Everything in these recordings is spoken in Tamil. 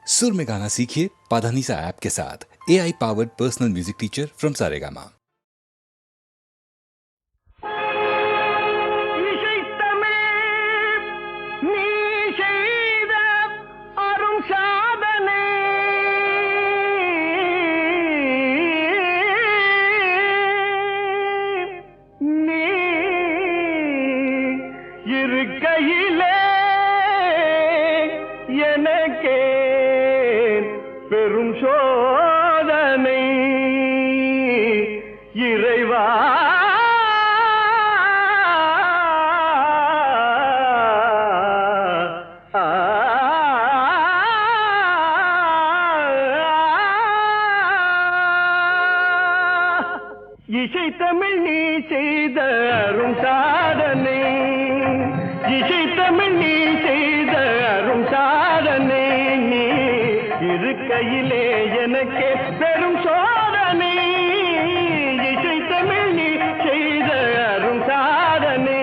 सुर में गाना सीखिए पाधानीसा ऐप के साथ। AI powered personal music teacher from Saregama. பெரும் சோதனை இறைவா இசை தமிழ் நீ செய்த அரும் சாதனை, இசை தமிழ் நீ செய்த அரும் சாதனை, நீ இருக்கையிலே எனக்கே பெரும் சோதனை, இசை தமிழ் நீ செய்த அரும் சாதனை,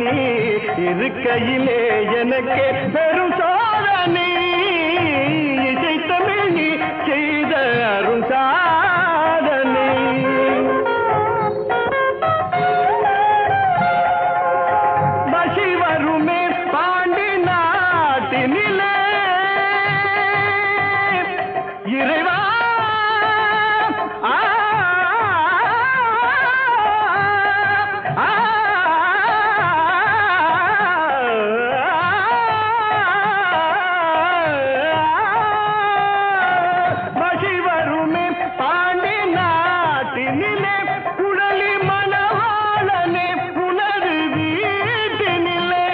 நீ இருக்கையிலே எனக்கே பெரும் சோதனை, இசை தமிழ் நீ செய்த அரும் சாதனை. பசி வருமே பாண்டி நாட்டினிலே இறைவா பசி வருமே பாண்டி நாட்டினிலே குழலி மணவாளனே புனது வீட்டினிலே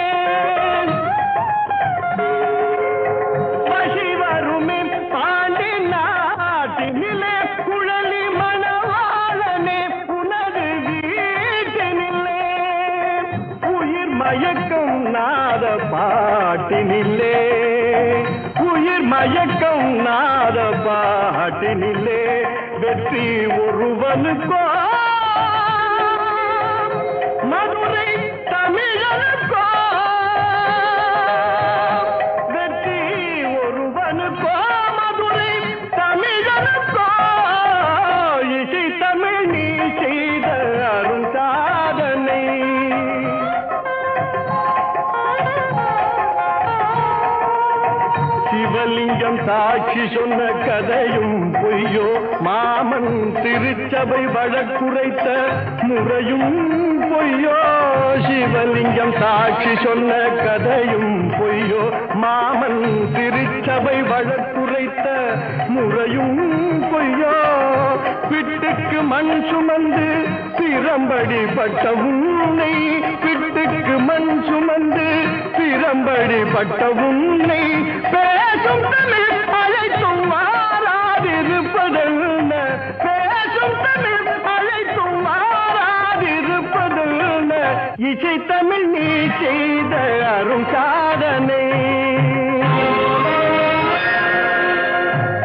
பசி வருமே பாண்டி நாட்டினிலே குழலி மணவாளனே புனது வீட்டினிலே உயிர் மயக்கம் நாத பாட்டினிலே, உயிர் மயக்கம் நாத பாட்டினிலே வெற்றி ஒருவனுக்கோ மதுரை தமிழனுக்கோ, வெற்றி ஒருவனுக்கோ மதுரை தமிழனுக்கோ, இசை தமிழ் நீ செய்த அரும் சாதனை. சிவலிங்கம் சாட்சி சொன்ன கதையும் பொய்யோ, மாமன் திருச்சபை வழக்குரைத்த முறையும் பொய்யோ, சிவலிங்கம் சாட்சி சொன்ன கதையும் பொய்யோ, மாமன் திருச்சபை வழக்குரைத்த முறையும் பொய்யோ, பிட்டுக்கு மண் சுமந்து பிரம்படி பட்ட உன்னை, பிட்டுக்கு மண் சுமந்து பிரம்படி பட்ட உன்னை பேசும் தமிழ் அழைத்தும் மாறாதிருப்பதென்ன, பேசும் தமிழ் அழைத்தும் மாறாதிருப்பதென்ன, இசை தமிழ் நீ செய்த அரும் சாதனை.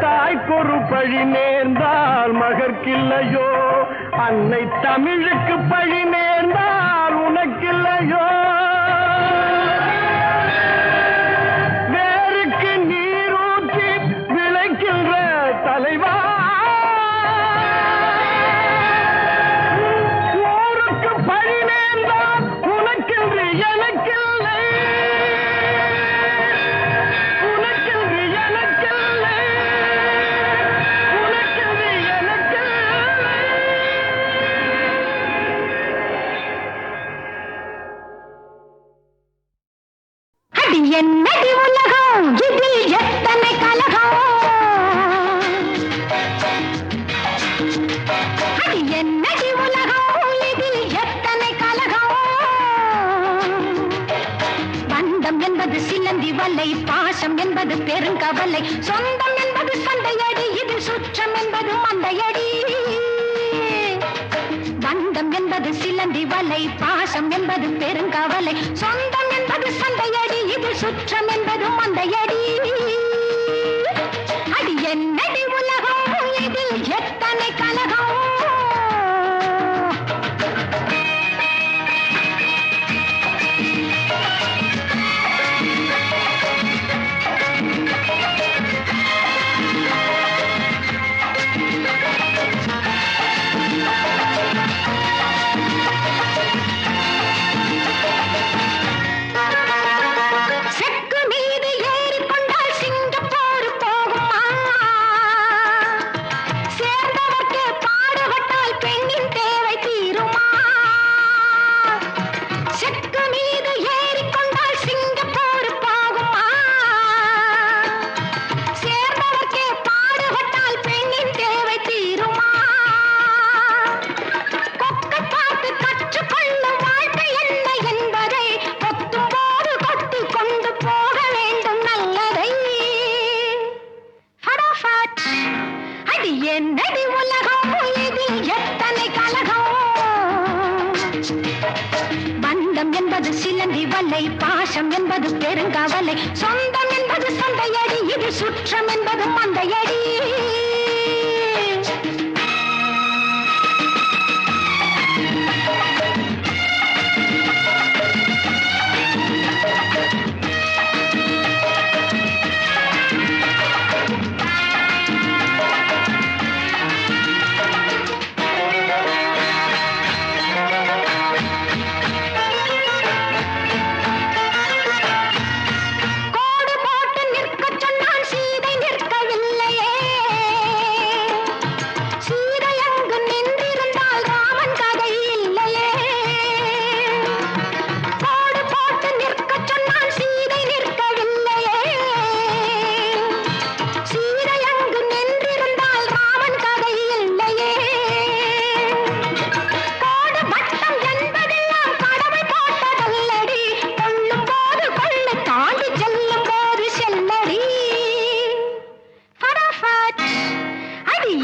தாய்க்கொரு பழி நேர்ந்தால் மகற்கில்லையோ, அன்னை தமிழுக்கு பழி நேர்ந்தால் உனக்கில்லையோ, வேருக்கு நீரூற்றி விளைக்கின்ற தலைவா, ஊருக்கு பழி நேர்ந்தால் உனக்கென்று எனக்கில்லை, உனக்கென்று எனக்கில்லை, உனக்கென்று எனக்கில்லை. அடி என்னடி உலகம், இதில் எத்தனை கலகம், அடி என்னடி உலகம், இதில் எத்தனை கலகம், பந்தம் என்பது சிலந்தி வலை, பாசம் என்பது பெருங்கவலை, சொந்தம் என்பது சண்டையடி, இதில் சுற்றம் என்பது மந்தையடி, பந்தம் என்பது சிலந்தி வலை, பாசம் என்பது பெருங்கவலை, சொந்தம் என்பது சண்டையடி, இது சுற்றம் என்பது மந்தையடி, அடி என்னடி உலகம், இதில் எத்தனை கலகம். அடி என்னடி உலகம் இதில் எத்தனை கலகம் பந்தம் என்பது சிலந்தி வலை பாசம் என்பது பெருங்கவலை சொந்தம் என்பது சந்தையடி இது சுற்றம் என்பது மந்தையடி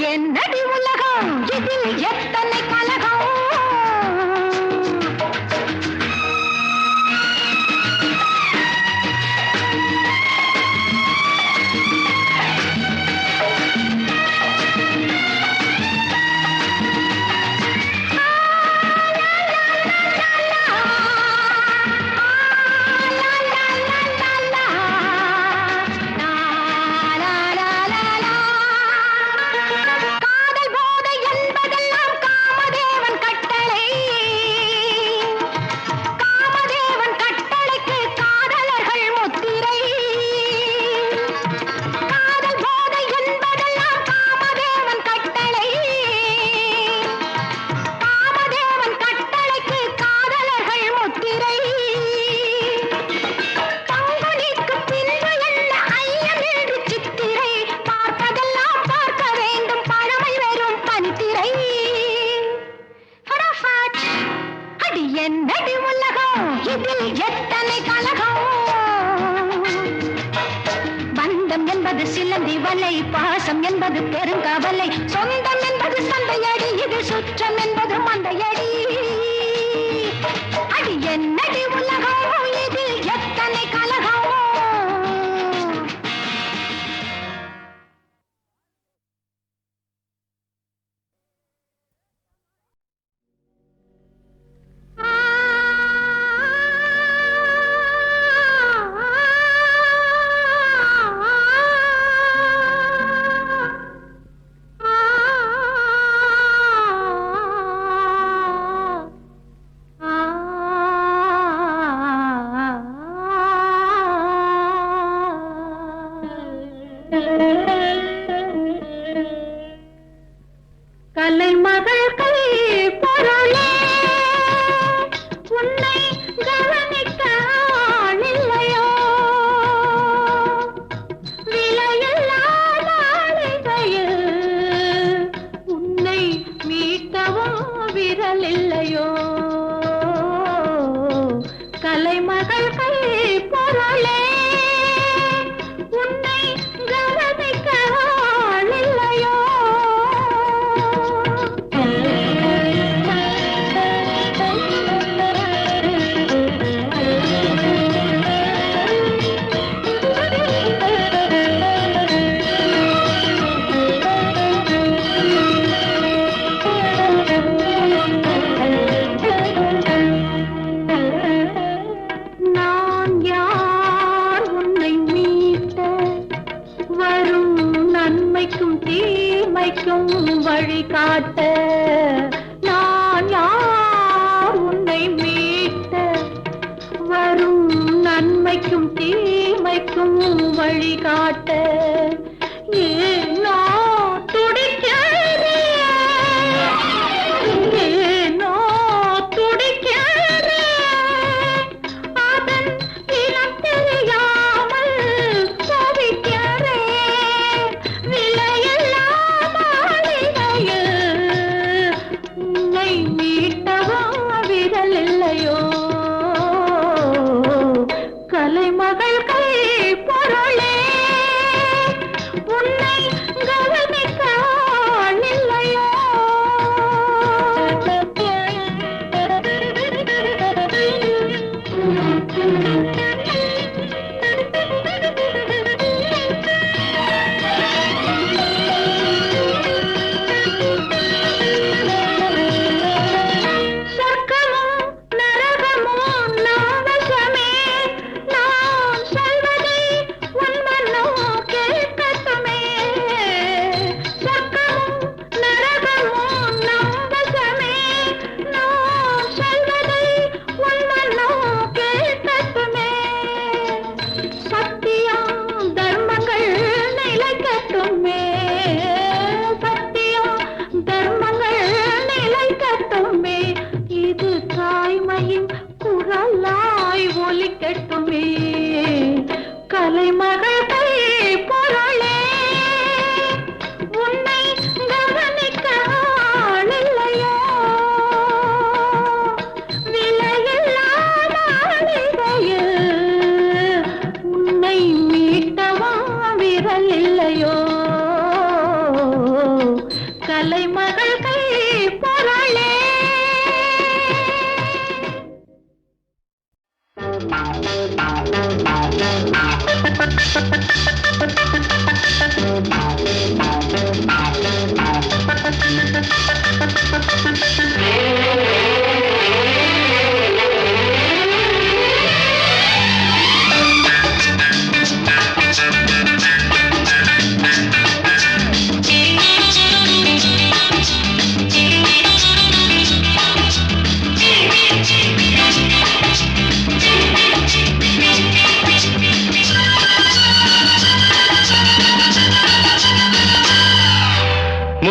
என்னடி உலகம் இதில் எத்தனை கலகம் என்னடி உலகம் இதில் எத்தனை கலகம் பந்தம் என்பது சிலந்தி வலை பாசம் என்பது பெருங்கவலை சொந்தம் என்பது சந்தையடி இது சுற்றம் என்பது மந்தையடி அடி என்னடி உலகம் இதில் எத்தனை கலகம் கலைமகள் கை பொருளே உன்னை கவனிக்க ஆளில்லையோ விலையில்லா மாளிகையில் உன்னை மீட்டவும் விரலில்லையோ கலைமகள் கை பொருளே உன்னை கவனிக்க ஆளில்லையோ தீமைக்கும் வழிகாட்ட நான் யார் உன்னை மீட்ட வரும் நன்மைக்கும் தீமைக்கும் வழிகாட்ட ஏனோ துடிக்கிறேன் ஏனோ துடிக்கிறேன் அதன் இனம் தெரியாமல் தவிக்கிறேன் கலைமகள் கை பொருளே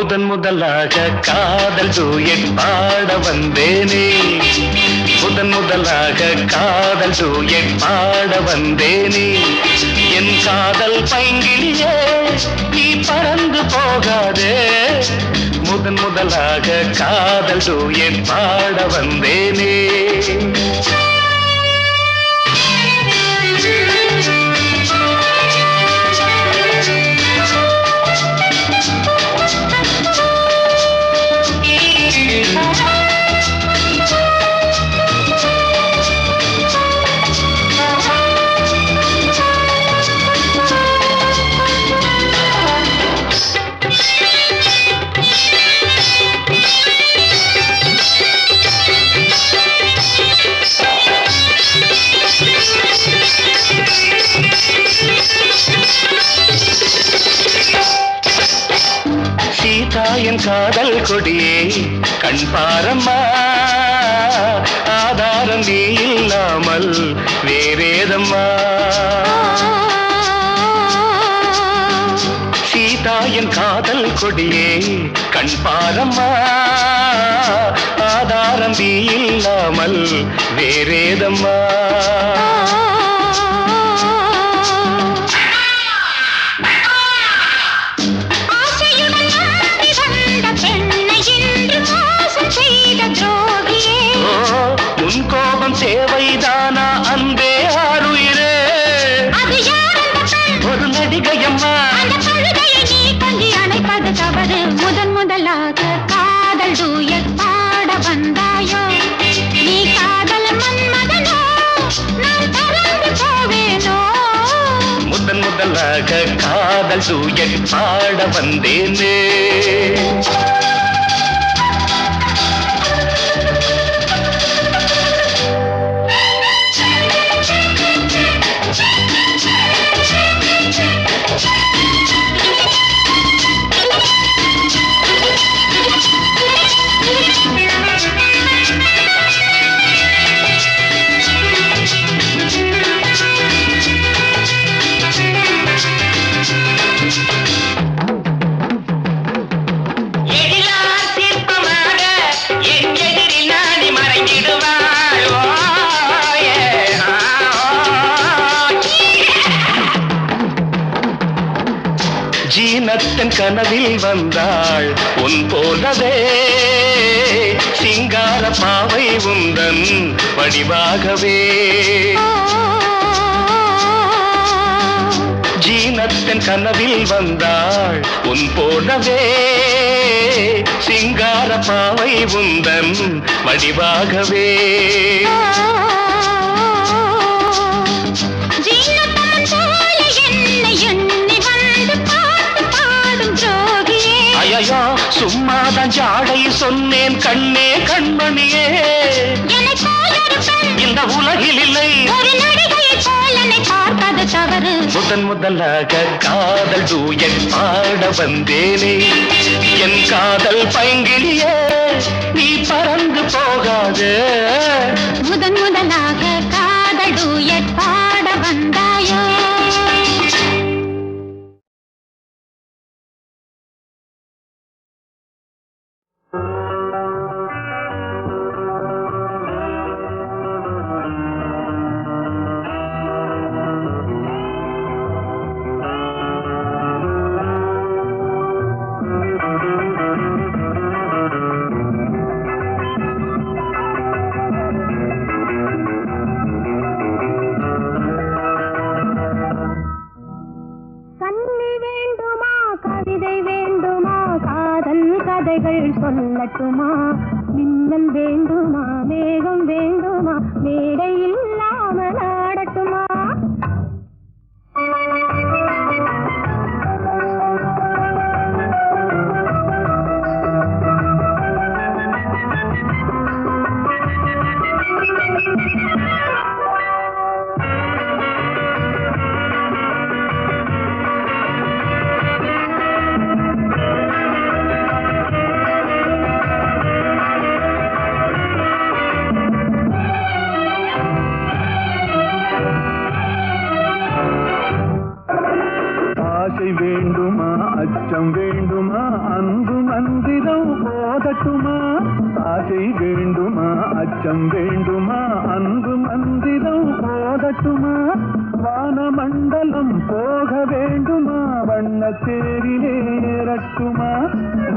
முதன் முதலாக காதல் டூயட் பாட வந்தேனே முதன் முதலாக காதல் டூயட் பாட வந்தேனே என் காதல் பைங்கிலியே நீ பறந்து போகாதே முதன் முதலாக காதல் டூயட் பாட வந்தேனே என் காதல் கொடியே கண் பாரம்மா ஆதாரம் நீ இல்லாமல் வேறேதம்மா சீதா என் காதல் கொடியே கண் பாரம்மா ஆதாரம் நீ இல்லாமல் வேறேதம்மா கோபம் தேவைதானா அன்பே ஆருயிரே ஒரு நடிகையம்மா நீ கொஞ்சி அணைப்பது தவறு முதன் முதலாக காதல் டூயட் பாட வந்தாயோ நீ காதல் மன்மதனோ நான் பறந்து போவேனோ முதன் முதலாக காதல் டூயட் பாட வந்தேனே ஜீனத்தன் கனவில் வந்தாள் உன் போலவே சிங்கார பாவை உந்தன் வடிவாகவே ஜீனத்தன் கனவில் வந்தாள் உன் போலவே சிங்கார பாவை உந்தன் வடிவாகவே ஐயோ சும்மாதான் ஜாடை சொன்னேன் கண்ணே கண்மணியே இந்த உலகில் இல்லை முதன் முதலாக காதல் டூயட் பாட வந்தேனே என் காதல் பைங்கிலியே நீ பறந்து போகாது முதன் முதலாக காதல் டூயட் பாட வந்தாயோ சொல்லட்டுமா மின்னல் வேண்டுமா மேகம் வேண்டுமா மேடை இல்லாமல் ஆடட்டுமா வேண்டுமா அச்சம் வேண்டுமா அன்பு மந்திரம் ஓதட்டுமா ஆசை வேண்டுமா அச்சம் வேண்டுமா அன்பு மந்திரம் ஓதட்டுமா வானமண்டலம் போக வேண்டுமா வண்ணத்தேரிலே ஏறட்டுமா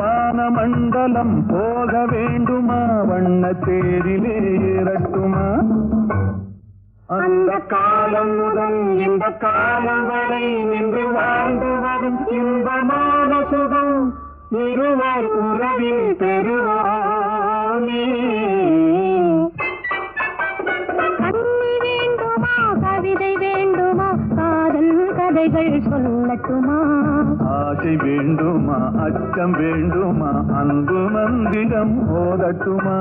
வானமண்டலம் போக வேண்டுமா வண்ணத்தேரிலே ஏறட்டுமா அந்த காலம் முதல் இந்த காலம் வரை நின்று வாழ்ந்து வரும் இன்பமான சுகம் இருவர் உறவில் பெறுவாமே கண்ணி வேண்டுமா கவிதை வேண்டுமா காதல் கதைகள் சொல்லட்டுமா ஆசை வேண்டுமா அச்சம் வேண்டுமா அன்பு மந்திரம் ஓதட்டுமா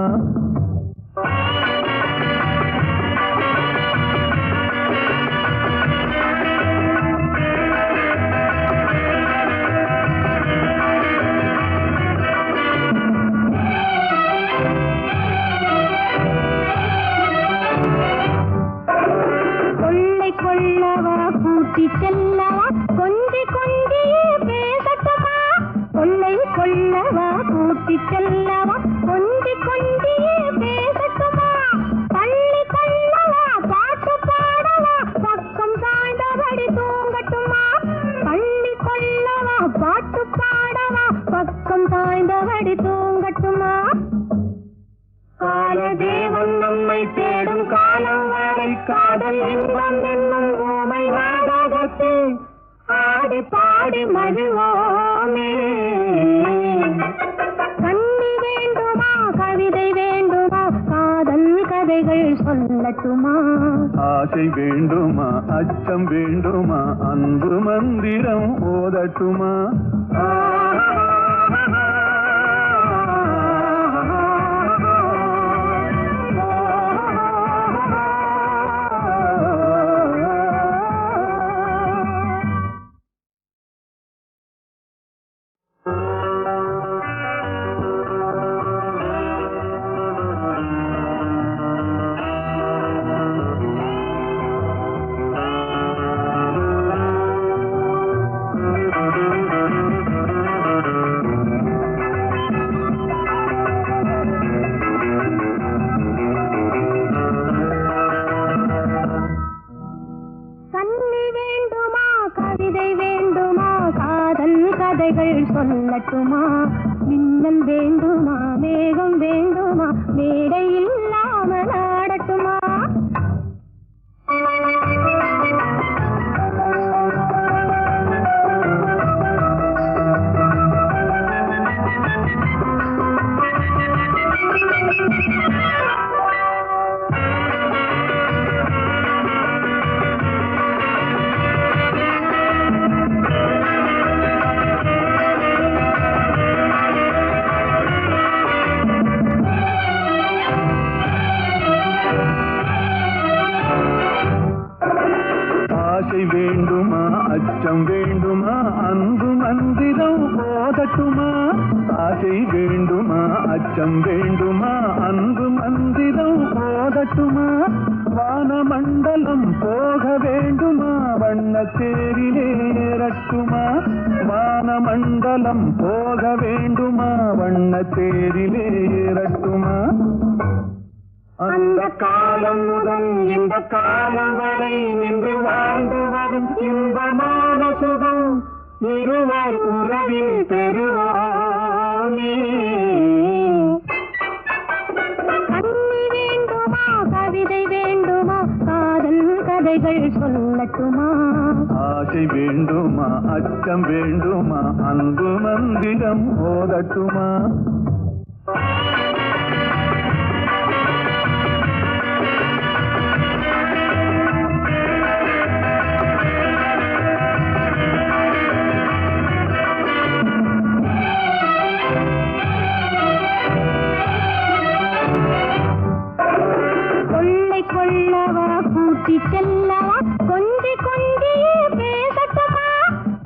கொள்ளவா கூட்டி செல்லவா கொஞ்சி கொஞ்சியே பேசட்டுமா கொள்ளை கொள்ளவா கூட்டி செல்லவா கொஞ்சி கொஞ்சியே பேசட்டுமா பள்ளி கொள்ளவா பாட்டு பாடவா பக்கம் சாய்ந்தபடி தூங்கட்டுமா பள்ளி கொள்ளவா பாட்டு பாடவா பக்கம் சாய்ந்தபடி தூங்கட்டுமா காலதேவன் நம்மை தேடும் காலம் வரை காதல் இன்பம் என்னும் ஓமை நாடகத்தில் ஆடி பாடி மகிழ்வோமே கண்ணி வேண்டுமா கவிதை வேண்டுமா காதல் கதைகள் சொல்லட்டுமா ஆசை வேண்டுமா அச்சம் வேண்டுமா அன்பு மந்திரம் ஓதட்டுமா சொல்லட்டுமா மின்னல் வேண்டுமா மேகம் வேண்டுமா மேடை இல்லாமல் ஆடட்டுமா வேண்டுமா அச்சம் வேண்டுமா அன்பு மந்திரம் ஓதட்டுமா ஆசை வேண்டுமா அச்சம் வேண்டுமா அன்பு மந்திரம் ஓதட்டுமா வானமண்டலம் போக வேண்டுமா வண்ணத்தேரிலே ஏறட்டுமா வானமண்டலம் போக வேண்டுமா வண்ணத்தேரிலே ஏறட்டுமா அந்த காலம் முதல் இந்த காலம் வரை நின்று வாழ்ந்து வரும் இன்பமான சுகம் இருவர் உறவில் பெறுவாமே கண்ணி வேண்டுமா கவிதை வேண்டுமா காதல் கதைகள் சொல்லட்டுமா ஆசை வேண்டுமா அச்சம் வேண்டுமா அன்பு மந்திரம் ஓதட்டுமா கொள்ளவா கூட்டி செல்லவா கொஞ்சி கொஞ்சியே பேசட்டுமா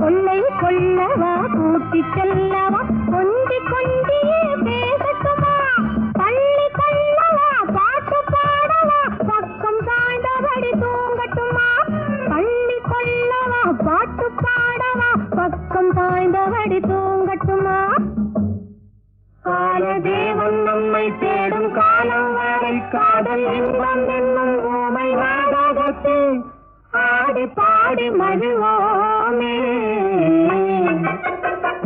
கொள்ளை கொள்ளவா கூட்டி செல்லவா கொஞ்சி கொஞ்சியே பேசட்டுமா பள்ளி கொள்ளவா பாட்டு பாடவா பக்கம் சாய்ந்தபடி தூங்கட்டுமா பள்ளி கொள்ளவா பாட்டு பாடவா பக்கம் சாய்ந்த தேடி தூங்கட்டுமா? காலதேவன் நம்மை தேடும் காலம் வரை காதல் இன்பம் என்னும் ஊமை நாடகத்தில் ஆடி பாடி மகிழ்வோமே.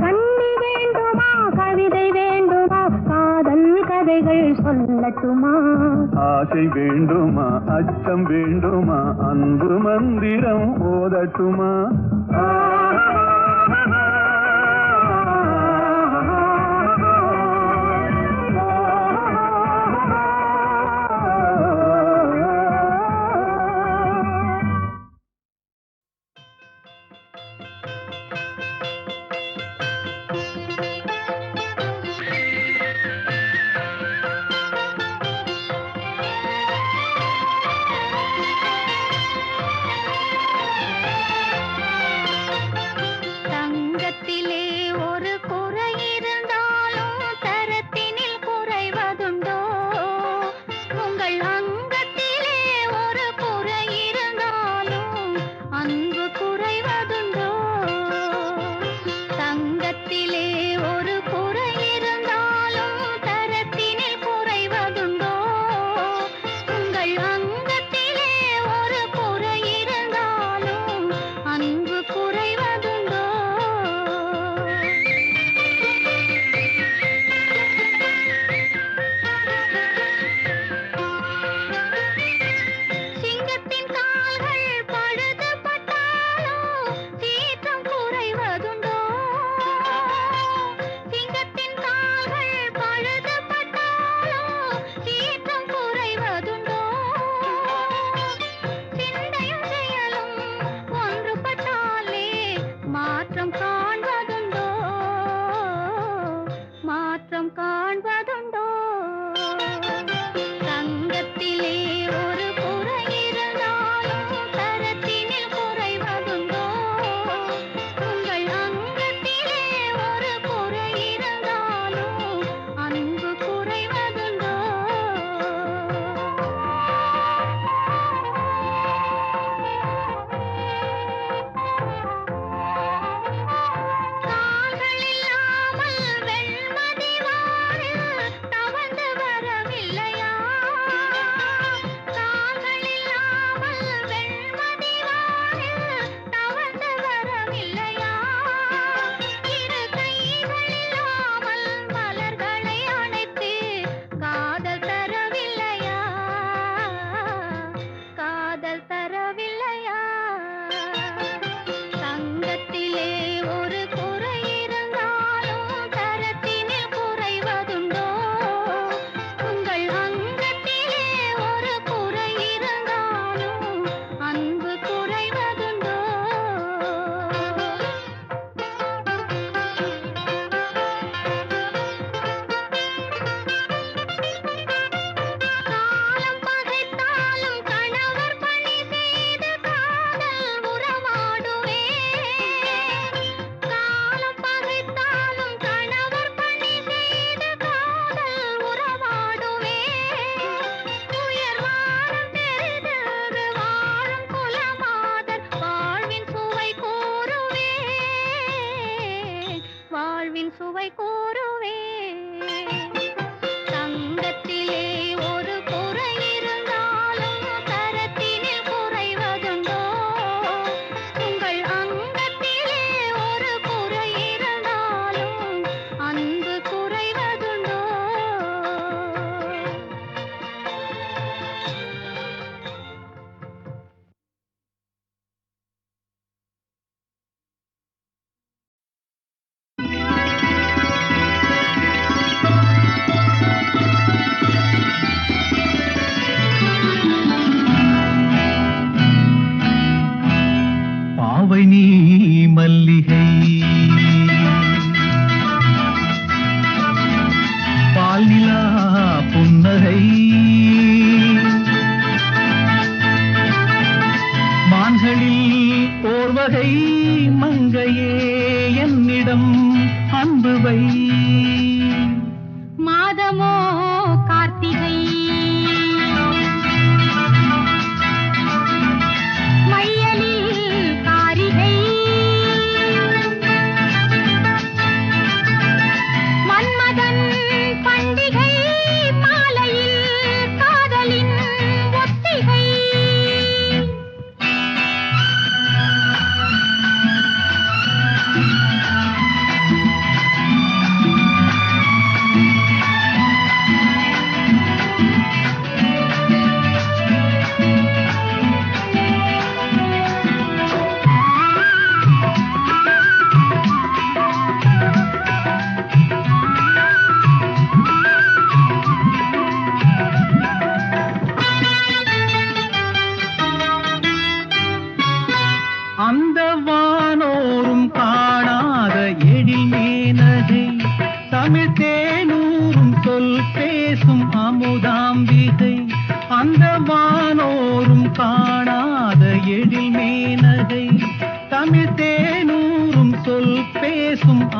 கண்ணி வேண்டுமா, கவிதை வேண்டுமா, காதல் கதைகள் சொல்லட்டுமா? ஆசை வேண்டுமா, அச்சம் வேண்டுமா, அன்பு மந்திரம் ஓதட்டுமா?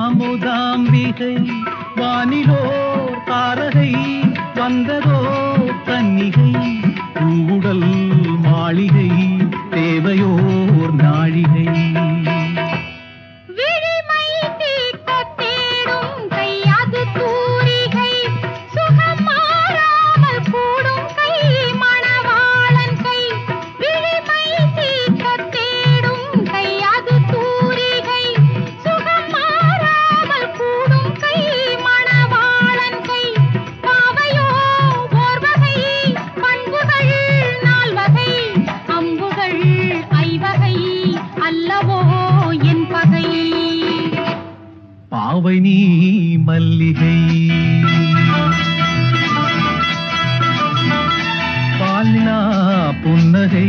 அமுதாம்பிகை வானிலோர் தாரகை வந்ததோ கன்னிகை கூடல் மாளிகை தேவையோர் நாழிகை பாவை நீ மல்லிகை பாலினா புன்னகை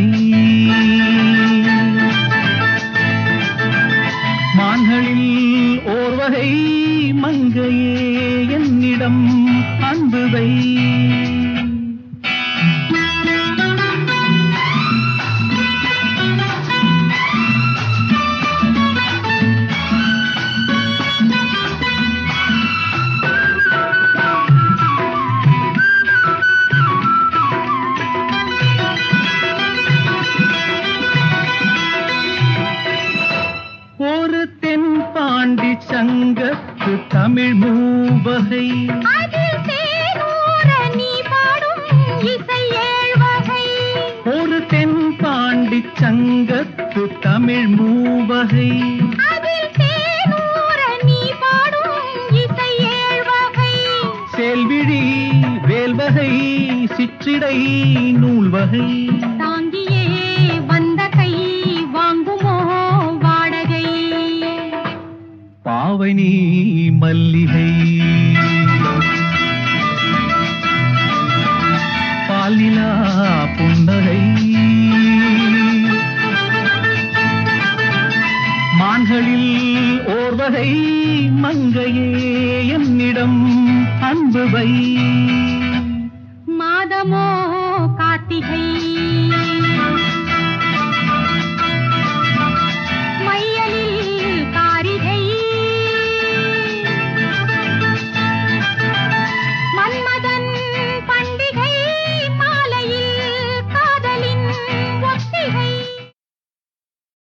மான்களில் ஓர்வகை மங்கையே என்னிடம் அன்புவை ஒரு தென் பாண்டி சங்கத்து தமிழ் மூவகை ஒரு தென் பாண்டி சங்கத்து தமிழ் மூவகை சேல்விழி வேல்வகை சிற்றிடை நூல்வகை தாங்கியே வந்த கை வாங்குமோ வாடகை பாவை நீ மல்லிகை பாலிலா புன்னகை மான்களில் ஓர்வகை மங்கையே என்னிடம் அன்புவை மாதமோ கார்த்திகை